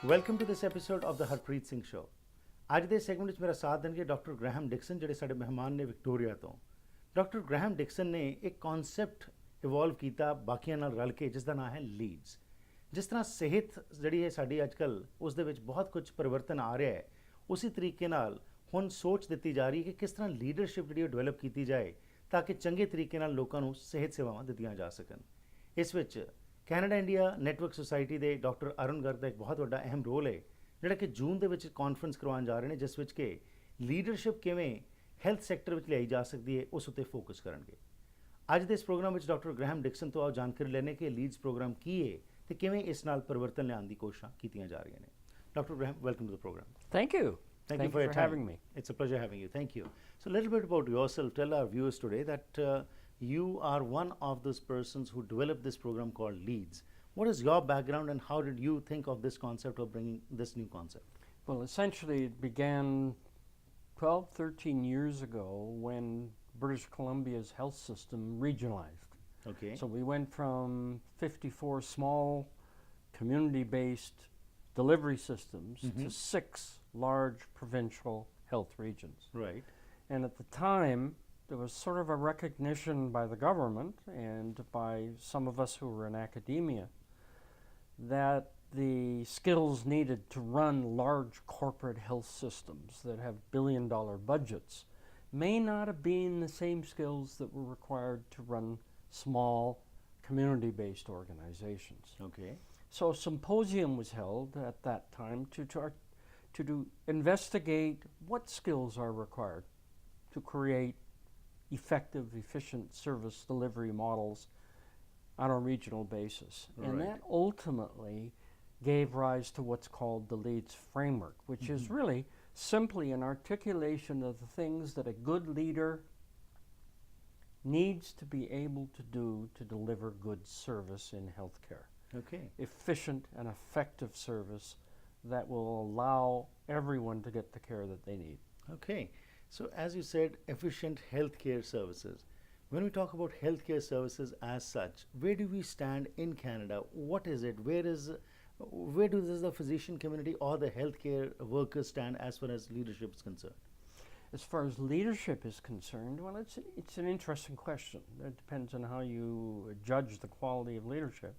Welcome to this episode of the Harpreet Singh show. ਅੱਜ ਦੇ segment ਵਿੱਚ ਮੇਰਾ ਸਾਥ ਦੇਣਗੇ ਡਾਕਟਰ ਗ੍ਰੈਹਮ ਡਿਕਸਨ, ਜਿਹੜੇ ਸਾਡੇ ਮਹਿਮਾਨ ਨੇ ਵਿਕਟੋਰੀਆ ਤੋਂ। ਡਾਕਟਰ ਗ੍ਰੈਹਮ ਡਿਕਸਨ ਨੇ ਇੱਕ ਕਨਸੈਪਟ ਇਵੋਲਵ ਕੀਤਾ ਬਾਕੀਆਂ ਨਾਲ ਰਲ ਕੇ, ਜਿਸ ਦਾ ਨਾਮ ਹੈ ਲੀਡਸ। ਜਿਸ ਤਰ੍ਹਾਂ ਸਿਹਤ ਜਿਹੜੀ ਹੈ ਸਾਡੀ ਅੱਜ ਕੱਲ੍ਹ, ਉਸ ਦੇ ਵਿੱਚ ਬਹੁਤ ਕੁਝ ਪਰਿਵਰਤਨ ਆ ਰਿਹਾ ਹੈ, ਉਸੇ ਤਰੀਕੇ ਨਾਲ ਹੁਣ ਸੋਚ ਦਿੱਤੀ ਜਾ ਰਹੀ ਹੈ ਕਿ ਕਿਸ ਤਰ੍ਹਾਂ ਲੀਡਰਸ਼ਿਪ ਜਿਹੜੀ ਉਹ ਡਿਵੈਲਪ ਕੀਤੀ ਜਾਏ ਤਾਂ ਕਿ ਚੰਗੇ ਤਰੀਕੇ ਨਾਲ ਲੋਕਾਂ ਨੂੰ ਸਿਹਤ ਸੇਵਾਵਾਂ ਦਿੱਤੀਆਂ ਜਾ ਸਕਣ। ਇਸ ਵਿੱਚ ਕੈਨੇਡਾ ਇੰਡੀਆ ਨੈਟਵਰਕ ਸੁਸਾਇਟੀ ਦੇ ਡਾਕਟਰ ਅਰੁਣ ਗਰਗ ਦਾ ਇੱਕ ਬਹੁਤ ਵੱਡਾ ਅਹਿਮ ਰੋਲ ਹੈ, ਜਿਹੜਾ ਕਿ ਜੂਨ ਦੇ ਵਿੱਚ ਕਾਨਫਰੰਸ ਕਰਵਾਉਣ ਜਾ ਰਹੇ ਨੇ, ਜਿਸ ਵਿੱਚ ਕਿ ਲੀਡਰਸ਼ਿਪ ਕਿਵੇਂ ਹੈਲਥ ਸੈਕਟਰ ਵਿੱਚ ਲਿਆਈ ਜਾ ਸਕਦੀ ਹੈ, ਉਸ ਉੱਤੇ ਫੋਕਸ ਕਰਨਗੇ। ਅੱਜ ਦੇ ਇਸ ਪ੍ਰੋਗਰਾਮ ਵਿੱਚ ਡਾਕਟਰ ਗ੍ਰੈਹਮ ਡਿਕਸਨ ਤੋਂ ਆਓ ਜਾਣਕਾਰੀ ਲੈਣੇ ਕਿ ਲੀਡਸ ਪ੍ਰੋਗਰਾਮ ਕੀ ਹੈ ਤੇ ਕਿਵੇਂ ਇਸ ਨਾਲ ਪਰਿਵਰਤਨ ਲਿਆਉਣ ਦੀ ਕੋਸ਼ਿਸ਼ਾਂ ਕੀਤੀਆਂ ਜਾ ਰਹੀਆਂ ਨੇ। Doctor Graham, welcome to the program. Thank you. Thank you for your time. having me. It's a pleasure having you. Thank you. So a little bit about yourself. Tell our viewers today that you are one of those persons who developed this program called Leeds. What is your background and how did you think of this concept of bringing this new concept? Well, essentially it began 12, 13 years ago when British Columbia's health system regionalized. Okay. So we went from 54 small community-based delivery systems to 6 large provincial health regions. Right. And at the time, there was sort of a recognition by the government and by some of us who were in academia that the skills needed to run large corporate health systems that have billion-dollar budgets may not have been the same skills that were required to run small community-based organizations. Okay. So a symposium was held at that time to investigate what skills are required to create effective, efficient service delivery models on a regional basis. Right. And that ultimately gave rise to what's called the Leeds Framework, which is really simply an articulation of the things that a good leader needs to be able to do to deliver good service in healthcare. Okay. Efficient and effective service that will allow everyone to get the care that they need. Okay. So as you said, efficient healthcare services. When we talk about healthcare services as such, where do we stand in Canada? What is it? Where does the physician community or the healthcare workers stand as far as leadership is concerned? As far as leadership is concerned, well, it's an interesting question. It depends on how you judge the quality of leadership.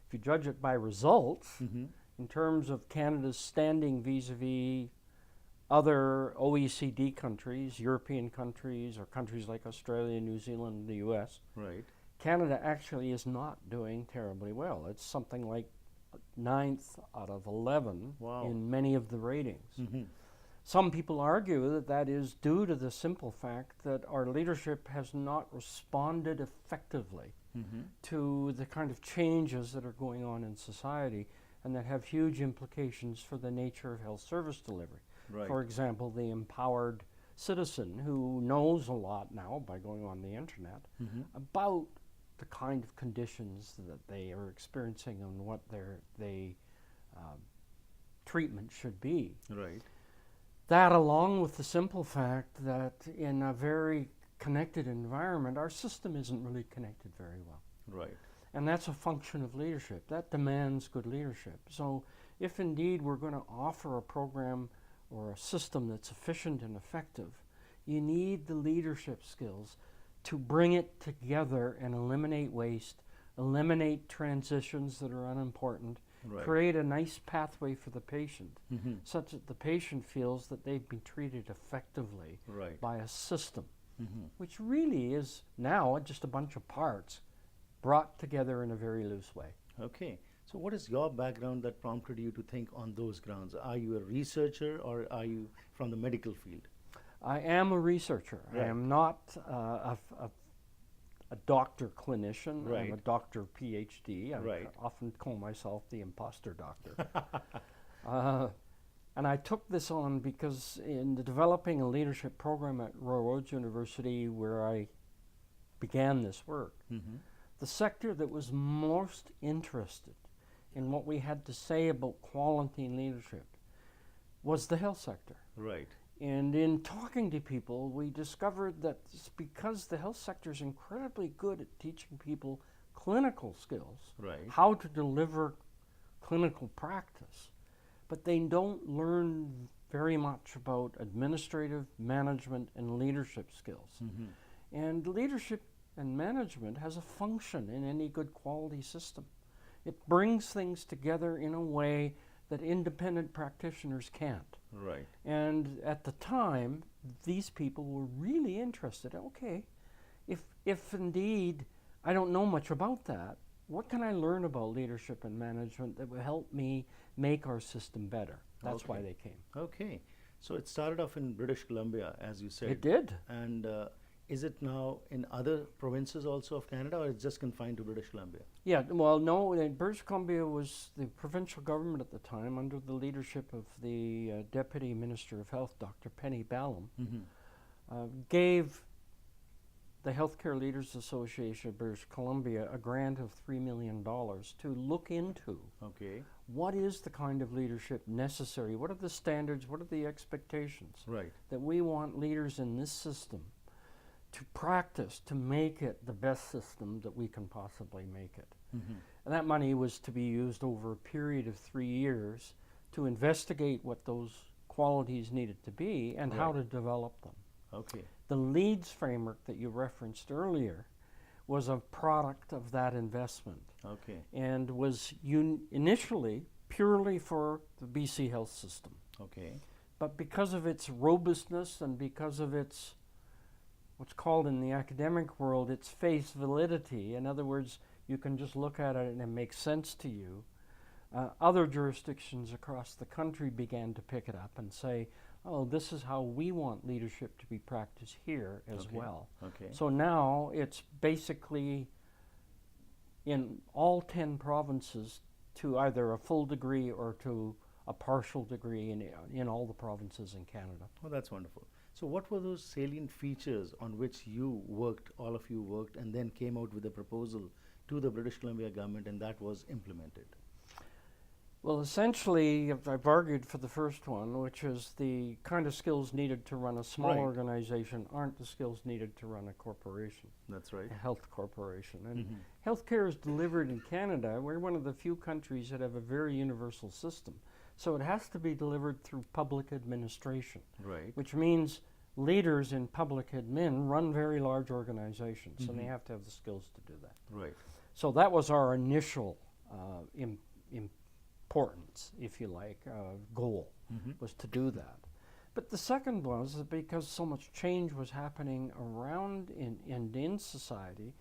If you judge it by results, in terms of Canada's standing vis-a-vis other OECD countries, European countries, or countries like Australia, New Zealand, and the US, Right. Canada actually is not doing terribly well. It's something like 9th out of 11 Wow. in many of the ratings. Some people argue that that is due to the simple fact that our leadership has not responded effectively to the kind of changes that are going on in society and that have huge implications for the nature of health service delivery. Right. For example, the empowered citizen who knows a lot now by going on the internet about the kind of conditions that they are experiencing and what their treatment should be. Right. That, along with the simple fact that in a very connected environment, our system isn't really connected very well. Right. And that's a function of leadership. That demands good leadership. So if indeed we're going to offer a program or a system that's efficient and effective, you need the leadership skills to bring it together and eliminate waste, eliminate transitions that are unimportant, Right. create a nice pathway for the patient, such that the patient feels that they've been treated effectively Right. by a system, which really is now just a bunch of parts brought together in a very loose way. Okay. So what is your background that prompted you to think on those grounds? Are you a researcher or are you from the medical field? I am a researcher. Right. I am not a doctor clinician. Right. I'm a doctor PhD. I Right. often call myself the imposter doctor. And I took this on because in developing a leadership program at Royal Roads University, where I began this work, the sector that was most interested in what we had to say about quality and leadership was the health sector. Right. And in talking to people, we discovered that it's because the health sector is incredibly good at teaching people clinical skills, Right. how to deliver clinical practice, but they don't learn very much about administrative, management, and leadership skills. Mm-hmm. And leadership and management has a function in any good quality system. It brings things together in a way that independent practitioners can't. Right. And at the time, these people were really interested. Okay, if indeed I don't know much about that, what can I learn about leadership and management that will help me make our system better? That's why Okay. they came. Okay. So it started off in British Columbia, as you said. It did. And is it now in other provinces also of Canada, or it's just confined to British Columbia? Yeah, well, no, British Columbia was the provincial government at the time under the leadership of the Deputy Minister of Health, Dr. Penny Ballum, Mm-hmm. gave the Healthcare Leaders Association of British Columbia a grant of $3 million to look into Okay. what is the kind of leadership necessary, what are the standards, what are the expectations Right. that we want leaders in this system to practice to make it the best system that we can possibly make it. Mm-hmm. And that money was to be used over a period of 3 years to investigate what those qualities needed to be and how Right. to develop them. Okay. The Leeds Framework that you referenced earlier was a product of that investment Okay. and was initially purely for the BC health system. Okay. But because of its robustness and because of its, what's called in the academic world, its face validity, in other words, you can just look at it and it makes sense to you, other jurisdictions across the country began to pick it up and say, oh, this is how we want leadership to be practiced here as Okay. well. Okay. So now it's basically in all 10 provinces to either a full degree or to a partial degree in all the provinces in Canada. Oh, that's wonderful. So what were those salient features on which you worked, all of you worked, and then came out with a proposal to the British Columbia government, and that was implemented? Well, essentially, I've argued for the first one, which is the kind of skills needed to run a small Right. organization aren't the skills needed to run a corporation, That's right. a health corporation. And Mhm. healthcare is delivered in Canada. We're one of the few countries that have a very universal system. So it has to be delivered through public administration, Right. which means leaders in public admin run very large organizations, and they Mhm. have to have the skills to do that. Right. So that was our initial importance, if you like, goal, Mhm. was to do that. But the second was that because so much change was happening around in society,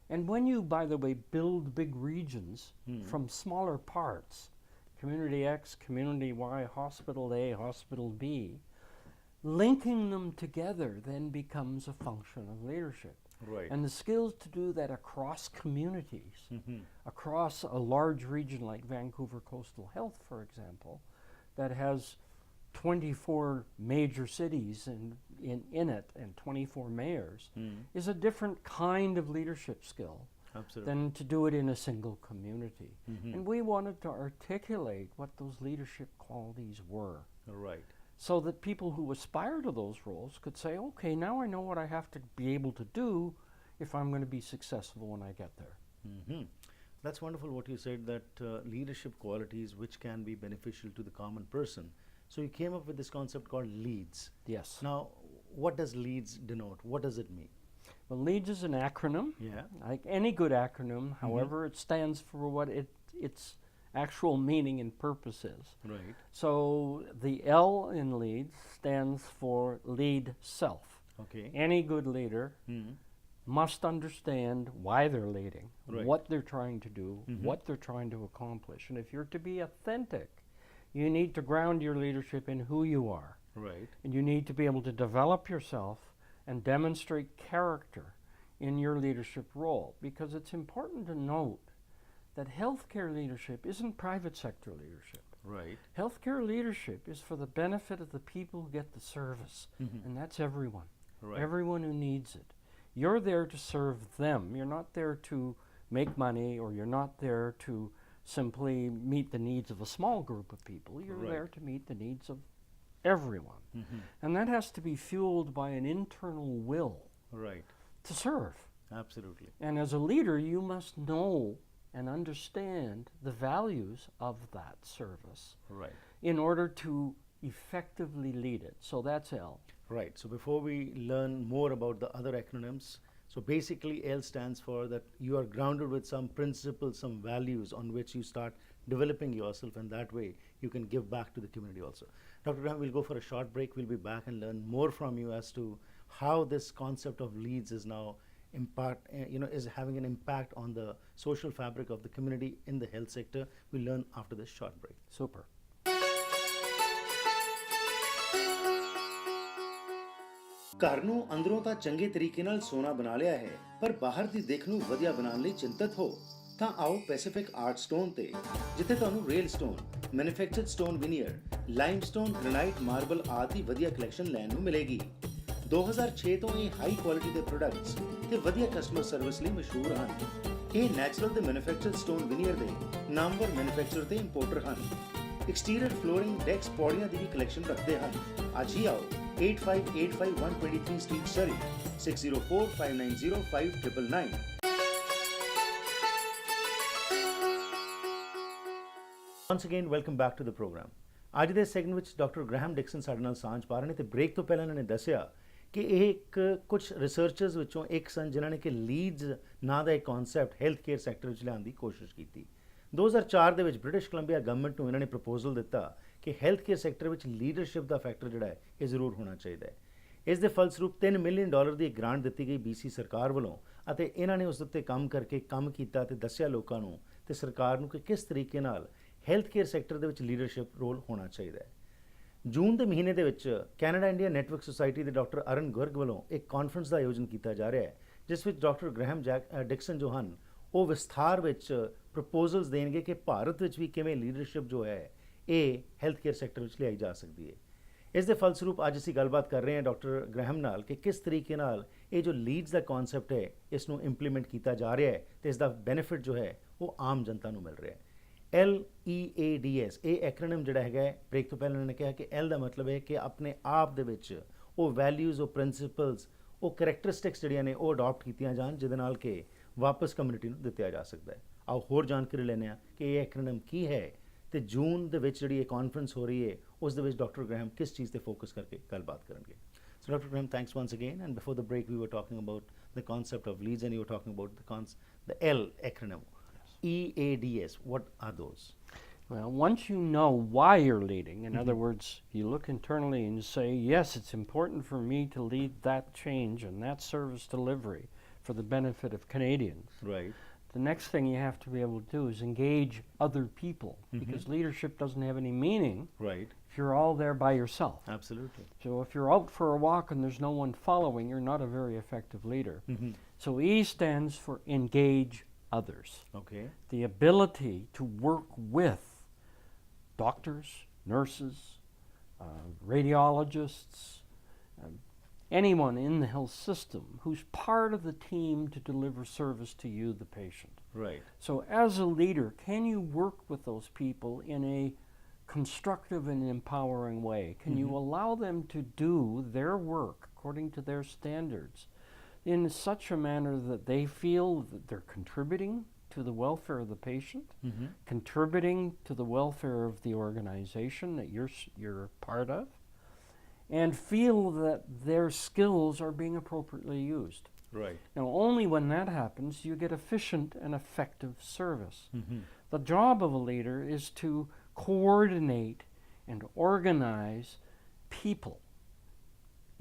and when you, by the way, build big regions Mhm. from smaller parts, community X, community Y, hospital A, hospital B, linking them together then becomes a function of leadership. Right. And the skills to do that across communities, Mhm. across a large region like Vancouver Coastal Health, for example, that has 24 major cities in it and 24 mayors, Mhm. is a different kind of leadership skill Absolutely. than to do it in a single community. Mhm. And we wanted to articulate what those leadership qualities were, Right. so that people who aspire to those roles could say, okay, now I know what I have to be able to do if I'm going to be successful when I get there. Mhm. That's wonderful what you said, that leadership qualities which can be beneficial to the common person. So you came up with this concept called LEADS. Yes. Now, what does LEADS denote? What does it mean? Well, LEADS is an acronym, Yeah. like any good acronym. However, it stands for what its actual meaning and purpose is. Right. So the L in LEADS stands for lead self. Okay. Any good leader Mhm. must understand why they're leading, Right. what they're trying to do, Mhm. what they're trying to accomplish. And if you're to be authentic, you need to ground your leadership in who you are. Right. And you need to be able to develop yourself and demonstrate character in your leadership role. Because it's important to note that healthcare leadership isn't private sector leadership. Right. Healthcare leadership is for the benefit of the people who get the service, Mhm. and that's everyone. Right. Everyone who needs it. You're there to serve them. You're not there to make money, or you're not there to simply meet the needs of a small group of people. You're Right. there to meet the needs of everyone. And that has to be fueled by an internal will Right. to serve. Absolutely. And as a leader, you must know and understand the values of that service Right. in order to effectively lead it. So that's L. Right. So before we learn more about the other acronyms, so basically L stands for that you are grounded with some principles, some values on which you start developing yourself, and that way you can give back to the community also. Dr. Graham, we'll go for a short break. We'll be back and learn more from you as to how this concept of Leeds is now is having an impact on the social fabric of the community in the health sector. We'll learn after this short break. Super. ਘਰ ਨੂੰ ਅੰਦਰੋਂ ਤਾਂ ਚੰਗੇ ਤਰੀਕੇ ਨਾਲ ਸੋਨਾ ਬਣਾ ਲਿਆ ਹੈ, ਪਰ ਬਾਹਰ ਦੀ ਦਿੱਖ ਨੂੰ ਵਧੀਆ ਬਣਾਉਣ ਲਈ ਚਿੰਤਤ ਹੋ ਤਾਂ ਆਓ ਪੈਸੀਫਿਕ ਆਰਟ ਸਟੋਨ ਤੇ, ਜਿੱਥੇ ਤੁਹਾਨੂੰ real stone, manufactured stone veneer, limestone, granite, marble ਆਦਿ ਦੀ ਵਧੀਆ ਕਲੈਕਸ਼ਨ ਲੈਣ ਨੂੰ ਮਿਲੇਗੀ। 2006 ਤੋਂ ਇਹ ਹਾਈ ਕੁਆਲਿਟੀ ਦੇ ਪ੍ਰੋਡਕਟਸ ਤੇ ਵਧੀਆ ਕਸਟਮਰ ਸਰਵਿਸ ਲਈ ਮਸ਼ਹੂਰ ਹਨ। ਇਹ ਨੈਚੁਰਲ ਤੇ ਮੈਨੂਫੈਕਚਰਡ ਸਟੋਨ ਵਿਨੀਅਰ ਦੇ ਨਾਮਵਰ ਮੈਨੂਫੈਕਚਰ ਤੇ ਇੰਪੋਰਟਰ ਹਨ। ਐਕਸਟੀਰੀਅਰ ਫਲੋਰਿੰਗ, ਡੈਕਸ, ਪੌੜੀਆਂ ਦੀ ਵੀ ਕਲੈਕਸ਼ਨ ਰੱਖਦੇ ਹਨ। ਅੱਜ ਹੀ ਆਓ 8585 123 Street, Surrey, 604 590 5999। Once again, welcome back to the program. ਅੱਜ ਦੇ ਸੈਗਮੈਂਟ ਵਿੱਚ ਡਾਕਟਰ ਗ੍ਰੈਹਮ ਡਿਕਸਨ ਸਾਡੇ ਨਾਲ ਸਾਂਝ ਪਾ ਰਹੇ ਨੇ ਤੇ ਬ੍ਰੇਕ ਤੋਂ ਪਹਿਲਾਂ ਇਹਨਾਂ ਨੇ ਦੱਸਿਆ ਕਿ ਇਹ ਕੁਝ ਰਿਸਰਚਰਸ ਵਿੱਚੋਂ ਇੱਕ ਸਨ ਜਿਨ੍ਹਾਂ ਨੇ ਕਿ ਲੀਡਸ ਨਾਂ ਦਾ ਇੱਕ ਕਨਸੈਪਟ ਹੈਲਥ ਕੇਅਰ ਸੈਕਟਰ ਵਿੱਚ ਲਿਆਉਣ ਦੀ ਕੋਸ਼ਿਸ਼ ਕੀਤੀ। 2004 ਦੇ ਵਿੱਚ ਬ੍ਰਿਟਿਸ਼ ਕੋਲੰਬੀਆ ਗਵਰਨਮੈਂਟ ਨੂੰ ਇਹਨਾਂ ਨੇ ਪ੍ਰਪੋਜ਼ਲ ਦਿੱਤਾ ਕਿ ਹੈਲਥ ਕੇਅਰ ਸੈਕਟਰ ਵਿੱਚ ਲੀਡਰਸ਼ਿਪ ਦਾ ਫੈਕਟਰ ਜਿਹੜਾ ਹੈ ਇਹ ਜ਼ਰੂਰ ਹੋਣਾ ਚਾਹੀਦਾ ਹੈ। ਇਸ ਦੇ ਫਲਸਰੂਪ $3 ਮਿਲੀਅਨ ਦੀ ਇੱਕ ਗ੍ਰਾਂਟ ਦਿੱਤੀ ਗਈ BC ਸਰਕਾਰ ਵੱਲੋਂ ਅਤੇ ਇਹਨਾਂ ਨੇ ਉਸ ਉੱਤੇ ਕੰਮ ਕਰਕੇ ਕੰਮ ਕੀਤਾ ਤੇ ਦੱਸਿਆ ਲੋਕਾਂ ਨੂੰ ਤੇ ਸਰਕਾਰ ਨੂੰ ਕਿ ਕਿਸ ਤਰੀਕੇ ਨਾਲ ਹੈਲਥ ਕੇਅਰ ਸੈਕਟਰ ਦੇ ਵਿੱਚ ਲੀਡਰਸ਼ਿਪ ਰੋਲ ਹੋਣਾ ਚਾਹੀਦਾ ਹੈ। ਜੂਨ ਦੇ ਮਹੀਨੇ ਦੇ ਵਿੱਚ ਕੈਨੇਡਾ ਇੰਡੀਆ ਨੈਟਵਰਕ ਸੁਸਾਇਟੀ ਦੇ ਡਾਕਟਰ ਅਰਨ ਗਰਗ ਵੱਲੋਂ ਇੱਕ ਕਾਨਫਰੰਸ ਦਾ ਆਯੋਜਨ ਕੀਤਾ ਜਾ ਰਿਹਾ ਹੈ, ਜਿਸ ਵਿੱਚ ਡਾਕਟਰ ਗ੍ਰੈਹਮ ਡਿਕਸਨ ਜੋ ਹਨ ਉਹ ਵਿਸਥਾਰ ਵਿੱਚ ਪ੍ਰਪੋਜ਼ਲਸ ਦੇਣਗੇ ਕਿ ਭਾਰਤ ਵਿੱਚ ਵੀ ਕਿਵੇਂ ਲੀਡਰਸ਼ਿਪ ਜੋ ਹੈ ਇਹ ਹੈਲਥ ਕੇਅਰ ਸੈਕਟਰ ਵਿੱਚ ਲਿਆਈ ਜਾ ਸਕਦੀ ਹੈ। ਇਸ ਦੇ ਫਲਸਰੂਪ ਅੱਜ ਅਸੀਂ ਗੱਲਬਾਤ ਕਰ ਰਹੇ ਹਾਂ ਡਾਕਟਰ ਗ੍ਰੈਹਮ ਨਾਲ ਕਿ ਕਿਸ ਤਰੀਕੇ ਨਾਲ ਇਹ ਜੋ ਲੀਡਸ ਦਾ ਕਨਸੈਪਟ ਹੈ ਇਸ ਨੂੰ ਇੰਪਲੀਮੈਂਟ ਕੀਤਾ ਜਾ ਰਿਹਾ ਹੈ ਤੇ ਇਸ ਦਾ ਬੈਨੀਫਿਟ ਜੋ ਹੈ ਉਹ ਆਮ ਜਨਤਾ ਨੂੰ ਮਿਲ ਰਿਹਾ ਹੈ। LEADS ਇਹ ਐਕਰੋਨਿਮ ਜਿਹੜਾ ਹੈਗਾ ਬ੍ਰੇਕ ਤੋਂ ਪਹਿਲਾਂ ਨੇ ਕਿਹਾ ਕਿ L ਦਾ ਮਤਲਬ ਹੈ ਕਿ ਆਪਣੇ ਆਪ ਦੇ ਵਿੱਚ ਉਹ ਵੈਲਿਊਜ਼, ਉਹ ਪ੍ਰਿੰਸੀਪਲਸ, ਉਹ ਕਰੈਕਟਰਿਸਟਿਕਸ ਜਿਹੜੀਆਂ ਨੇ ਉਹ ਅਡਾਪਟ ਕੀਤੀਆਂ ਜਾਣ ਜਿਹਦੇ ਨਾਲ ਕਿ ਵਾਪਸ ਕਮਿਊਨਿਟੀ ਨੂੰ ਦਿੱਤਾ ਜਾ ਸਕਦਾ ਹੈ। ਆਓ ਹੋਰ ਜਾਣਕਾਰੀ ਲੈਂਦੇ ਹਾਂ ਕਿ ਇਹ ਐਕਰੋਨਿਮ ਕੀ ਹੈ ਤੇ ਜੂਨ ਦੇ ਵਿੱਚ ਜਿਹੜੀ ਇਹ ਕਾਨਫਰੰਸ ਹੋ ਰਹੀ ਹੈ ਉਸ ਦੇ ਵਿੱਚ ਡਾਕਟਰ ਗ੍ਰੈਹਮ ਕਿਸ ਚੀਜ਼ ਤੇ ਫੋਕਸ ਕਰਕੇ ਗੱਲਬਾਤ ਕਰਨਗੇ। So Dr. Graham, thanks once again. And before the break, we were talking about the concept of leads, and you were talking about the L acronym, EADS. What are those? Well, once you know why you're leading, in other words, you look internally and you say, yes, it's important for me to lead that change and that service delivery for the benefit of Canadians. Right. The next thing you have to be able to do is engage other people, because leadership doesn't have any meaning Right. if you're all there by yourself. Absolutely. So if you're out for a walk and there's no one following, you're not a very effective leader. So E stands for engage others. Okay. The ability to work with doctors, nurses, radiologists, anyone in the health system who's part of the team to deliver service to you, the patient. Right. So as a leader, can you work with those people in a constructive and empowering way? Can you allow them to do their work according to their standards in such a manner that they feel that they're contributing to the welfare of the patient, contributing to the welfare of the organization that you're part of, and feel that their skills are being appropriately used? Right. Now, only when that happens you get efficient and effective service. The job of a leader is to coordinate and organize people.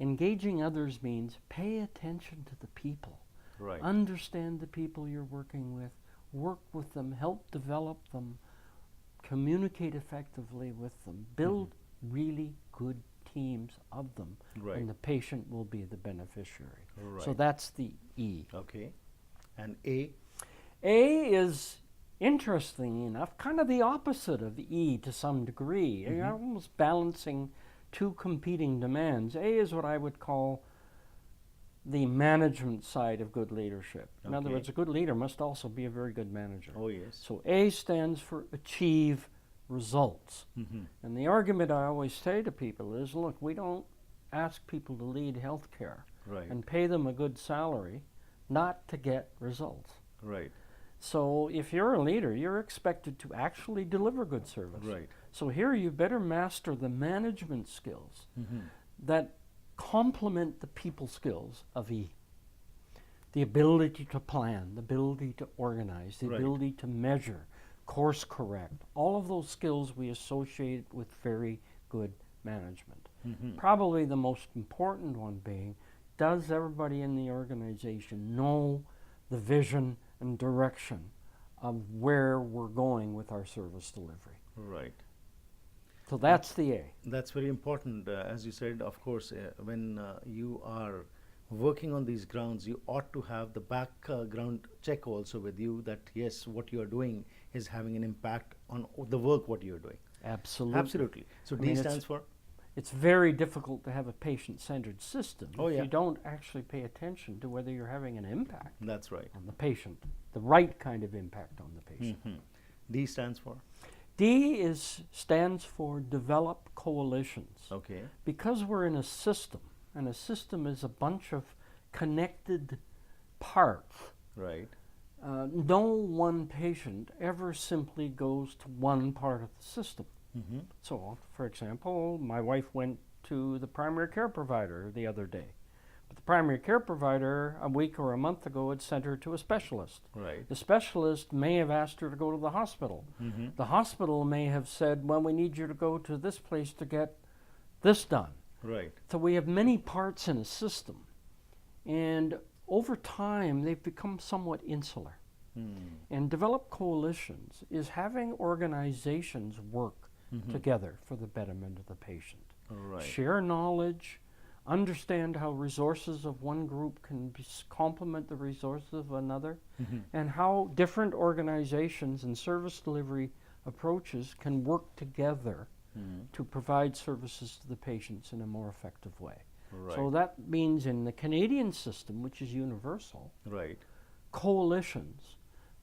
Engaging others means pay attention to the people. Right. Understand the people you're working with, work with them, help develop them, communicate effectively with them, build really good teams of them, Right. and the patient will be the beneficiary. Right. So that's the E. Okay. And A? A is, interestingly enough, kind of the opposite of E to some degree. You're almost balancing two competing demands. A is what I would call the management side of good leadership. In other Okay. words, a good leader must also be a very good manager. Oh, yes. So A stands for achieve results. Mhm. And the argument I always say to people is, look, we don't ask people to lead healthcare Right. and pay them a good salary not to get results. Right. So if you're a leader, you're expected to actually deliver good service. Right. So here you better master the management skills Mhm. that complement the people skills of E. The ability to plan, the ability to organize, the Right. ability to measure, course correct. All of those skills we associate with very good management. Mhm. Probably the most important one being, does everybody in the organization know the vision and direction of where we're going with our service delivery? Right. So that's the A. That's very important. As you said, of course, when you are working on these grounds, you ought to have the background check also with you that yes, what you are doing is having an impact on the work what you are doing. Absolutely. Absolutely. So I D mean, stands for? It's very difficult to have a patient-centered system Oh, if yeah. you don't actually pay attention to whether you're having an impact That's right. on the patient, the right kind of impact on the patient. Mhm. D stands for? D stands for develop coalitions. Okay. Because we're in a system, and a system is a bunch of connected parts, Right. no one patient ever simply goes to one part of the system. Mm-hmm. So, for example, my wife went to the primary care provider the other day. But the primary care provider, a week or a month ago, had sent her to a specialist. Right. The specialist may have asked her to go to the hospital. Mm-hmm. The hospital may have said, well, we need you to go to this place to get this done. Right. So we have many parts in a system. And over time, they've become somewhat insular. Mm. And develop coalitions is having organizations work Mhm. together for the betterment of the patient. Right. Share knowledge, understand how resources of one group can complement the resources of another, Mhm. and how different organizations and service delivery approaches can work together Mm. to provide services to the patients in a more effective way. Right. So that means in the Canadian system, which is universal, Right. coalitions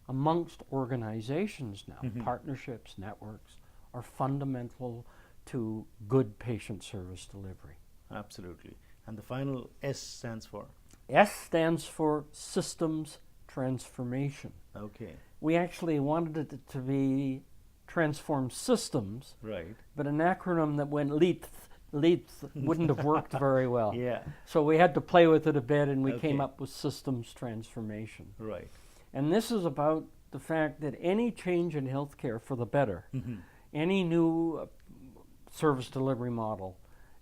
amongst organizations now, Mhm. partnerships, networks, are fundamental to good patient service delivery. Absolutely. And the final S stands for? S stands for systems transformation. Okay. We actually wanted it to be transform systems, Right. but an acronym that went LEATH wouldn't have worked very well. Yeah. So we had to play with it a bit, and we came Okay. up with systems transformation. Right. And this is about the fact that any change in healthcare for the better, Mhm. any new service delivery model,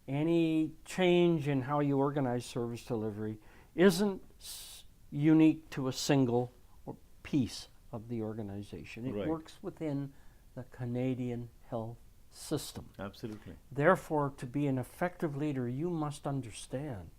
any change in how you organize service delivery isn't unique to a single piece of the organization. It Right. works within the Canadian health system. Absolutely. Therefore, to be an effective leader, you must understand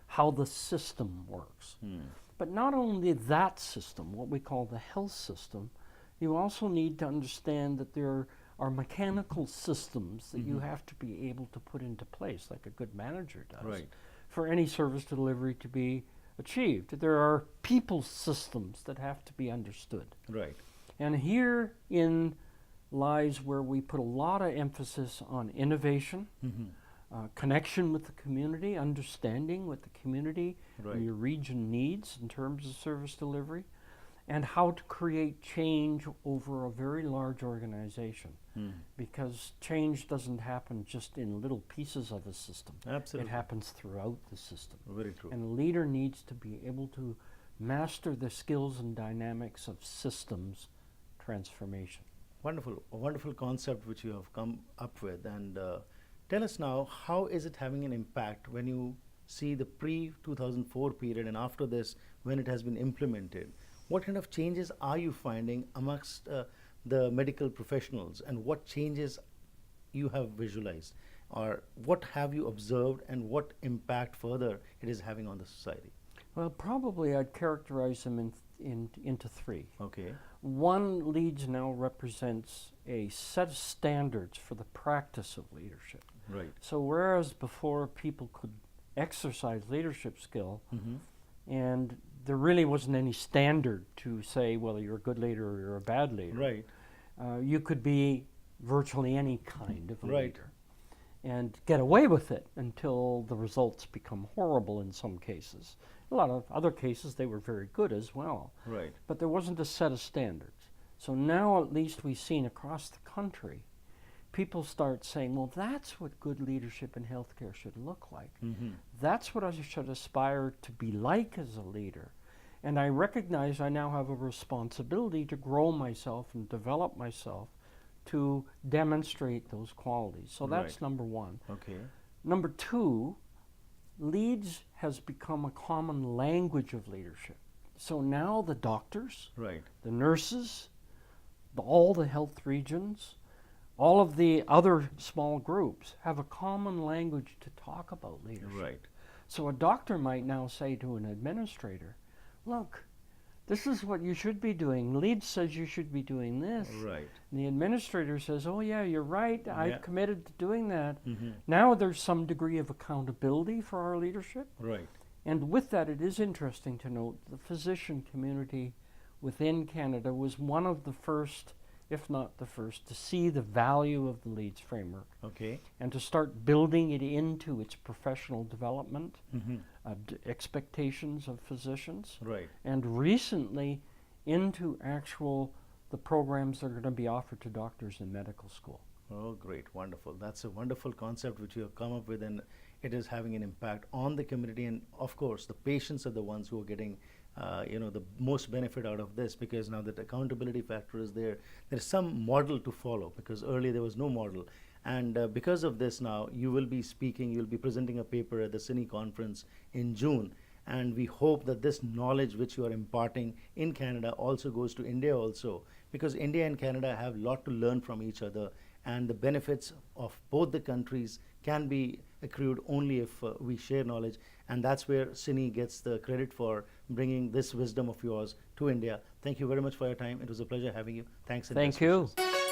how the system works. Mm. But not only that system, what we call the health system, you also need to understand that there are mechanical systems that you Mhm. have to be able to put into place, like a good manager does, Right. for any service delivery to be achieved. There are people systems that have to be understood. Right. And herein lies where we put a lot of emphasis on innovation, Mhm. connection with the community, understanding what the community Right. and your region needs in terms of service delivery, and how to create change over a very large organization. Mm. Because change doesn't happen just in little pieces of a system. Absolutely. It happens throughout the system. Very true. And a leader needs to be able to master the skills and dynamics of systems transformation. Wonderful. A wonderful concept which you have come up with. And tell us now, how is it having an impact when you see the pre-2004 period and after this, when it has been implemented? What kind of changes are you finding amongst the medical professionals, and what changes you have visualized, or what have you observed, and what impact further it is having on the society? Well, probably I'd characterize them into three. Okay. One, Leeds now represents a set of standards for the practice of leadership. Right. So whereas before people could exercise leadership skill, Mm-hmm. and there really wasn't any standard to say whether you're a good leader or you're a bad leader. Right. You could be virtually any kind of Right. leader and get away with it until the results become horrible in some cases. A lot of other cases, they were very good as well. Right. But there wasn't a set of standards. So now at least we've seen across the country, people start saying, well, that's what good leadership in healthcare should look like. Mm-hmm. That's what I should aspire to be like as a leader. And I recognize I now have a responsibility to grow myself and develop myself to demonstrate those qualities. So that's Right. number one. Okay. Number two, Leeds has become a common language of leadership. So now the doctors, Right. the nurses, all the health regions, all of the other small groups have a common language to talk about leadership. Right. So a doctor might now say to an administrator, look, this is what you should be doing. Leeds says you should be doing this. Right. And the administrator says, oh yeah, you're right. Yeah. I've committed to doing that. Mm-hmm. Now there's some degree of accountability for our leadership. Right. And with that, it is interesting to note the physician community within Canada was one of the first, if not the first, to see the value of the Leeds Framework Okay. and to start building it into its professional development, Mm-hmm. expectations of physicians, Right. and recently into the programs that are going to be offered to doctors in medical school. Oh, great. Wonderful. That's a wonderful concept which you have come up with, and it is having an impact on the community. And of course, the patients are the ones who are getting the most benefit out of this, because now that accountability factor is there, there's some model to follow, because earlier there was no model. And because of this now, you will be speaking, you'll be presenting a paper at the CINE conference in June. And we hope that this knowledge which you are imparting in Canada also goes to India also, because India and Canada have a lot to learn from each other, and the benefits of both the countries can be accrued only if we share knowledge. And that's where CINE gets the credit for bringing this wisdom of yours to India. Thank you very much for your time. It was a pleasure having you. Thanks. And Thank best you. wishes.